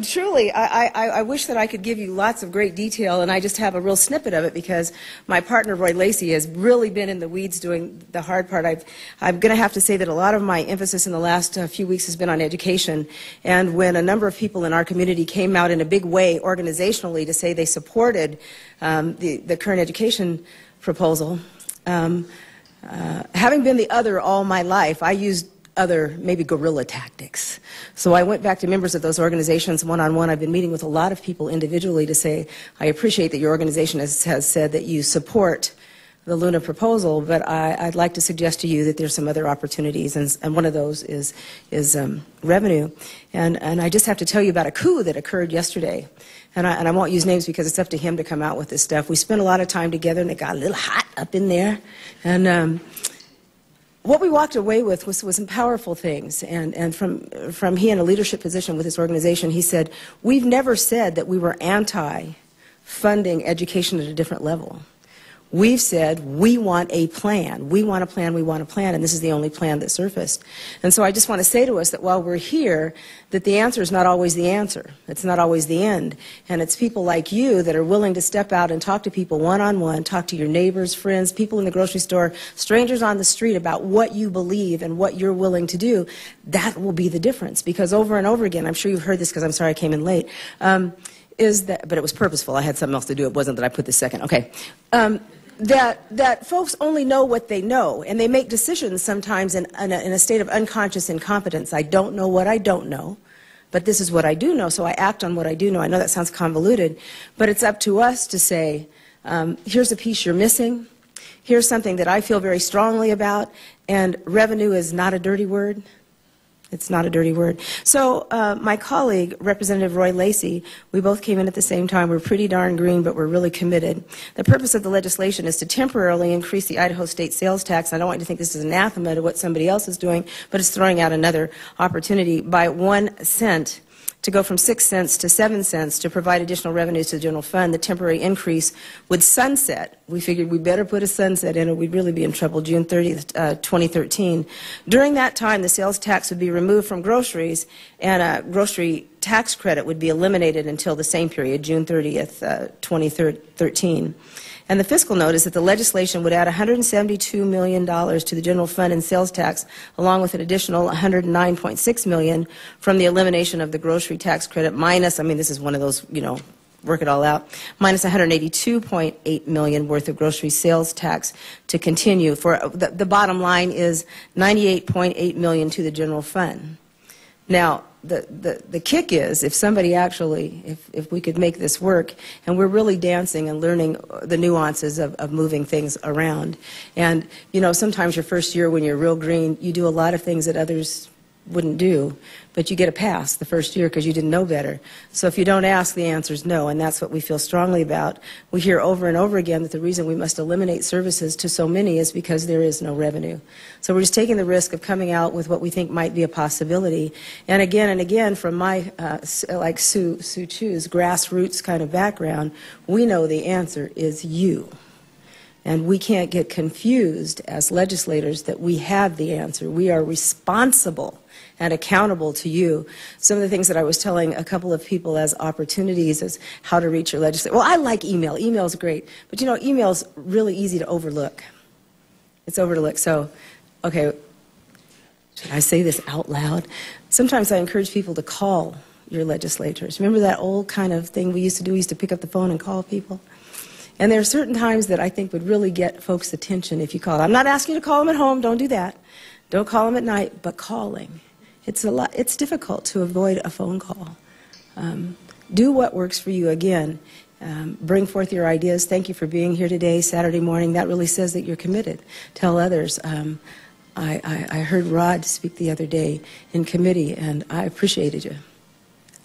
Truly, I wish that I could give you lots of great detail, and I just have a real snippet of it because my partner, Roy Lacey, has really been in the weeds doing the hard part. I'm going to have to say that a lot of my emphasis in the last few weeks has been on education, and when a number of people in our community came out in a big way organizationally to say they supported the current education proposal, having been the other all my life, I used other, maybe guerrilla tactics. So I went back to members of those organizations one-on-one. I've been meeting with a lot of people individually to say, I appreciate that your organization has said that you support the Luna proposal, but I'd like to suggest to you that there's some other opportunities, and one of those is revenue. And I just have to tell you about a coup that occurred yesterday. And I won't use names because it's up to him to come out with this stuff. We spent a lot of time together, and it got a little hot up in there. And what we walked away with was some powerful things, and from he in a leadership position with his organization, he said, we've never said that we were anti-funding education at a different level. We've said we want a plan. We want a plan, we want a plan, and this is the only plan that surfaced. And so I just want to say to us that while we're here, that the answer is not always the answer. It's not always the end. And it's people like you that are willing to step out and talk to people one-on-one, talk to your neighbors, friends, people in the grocery store, strangers on the street about what you believe and what you're willing to do. That will be the difference. Because over and over again, I'm sure you've heard this because I'm sorry I came in late, is that, but it was purposeful. I had something else to do. It wasn't that I put this second. Okay. That folks only know what they know, and they make decisions sometimes in a state of unconscious incompetence. I don't know what I don't know, but this is what I do know, so I act on what I do know. I know that sounds convoluted, but it's up to us to say, here's a piece you're missing, here's something that I feel very strongly about, and revenue is not a dirty word. It's not a dirty word. So my colleague, Representative Roy Lacey, we both came in at the same time. We're pretty darn green, but we're really committed. The purpose of the legislation is to temporarily increase the Idaho state sales tax. I don't want you to think this is anathema to what somebody else is doing, but it's throwing out another opportunity by 1 cent to go from 6 cents to 7 cents to provide additional revenues to the general fund. The temporary increase would sunset. We figured we better put a sunset in or we'd really be in trouble, June 30th, 2013. During that time, the sales tax would be removed from groceries, and a grocery tax credit would be eliminated until the same period, June 30th, 2013. And the fiscal note is that the legislation would add $172 million to the general fund in sales tax, along with an additional $109.6 million from the elimination of the grocery tax credit, minus, I mean, this is one of those, you know, work it all out, minus $182.8 million worth of grocery sales tax to continue. For the bottom line is $98.8 million to the general fund. Now, the kick is, if somebody actually, if we could make this work, and we're really dancing and learning the nuances of moving things around. And, you know, sometimes your first year when you're real green, you do a lot of things that others wouldn't do, but you get a pass the first year because you didn't know better. So if you don't ask, the answer is no, and that's what we feel strongly about. We hear over and over again that the reason we must eliminate services to so many is because there is no revenue. So we're just taking the risk of coming out with what we think might be a possibility. And again, from my, like Sue Chu's grassroots kind of background, we know the answer is you. And we can't get confused as legislators that we have the answer. We are responsible and accountable to you. Some of the things that I was telling a couple of people as opportunities is how to reach your legislator. Well, I like email. Email's great. But, you know, email's really easy to overlook. It's overlooked. So, okay, should I say this out loud? Sometimes I encourage people to call your legislators. Remember that old kind of thing we used to do? We used to pick up the phone and call people. And there are certain times that I think would really get folks' attention if you call. I'm not asking you to call them at home. Don't do that. Don't call them at night, but calling. It's difficult to avoid a phone call. Do what works for you. Again, bring forth your ideas. Thank you for being here today, Saturday morning. That really says that you're committed. Tell others. I heard Rod speak the other day in committee, and I appreciated you.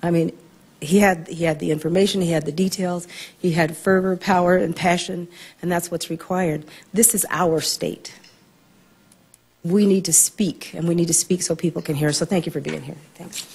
I mean, he had the information, he had the details, he had fervor, power, and passion, and that's what's required. This is our state. We need to speak, and we need to speak so people can hear. So thank you for being here. Thanks.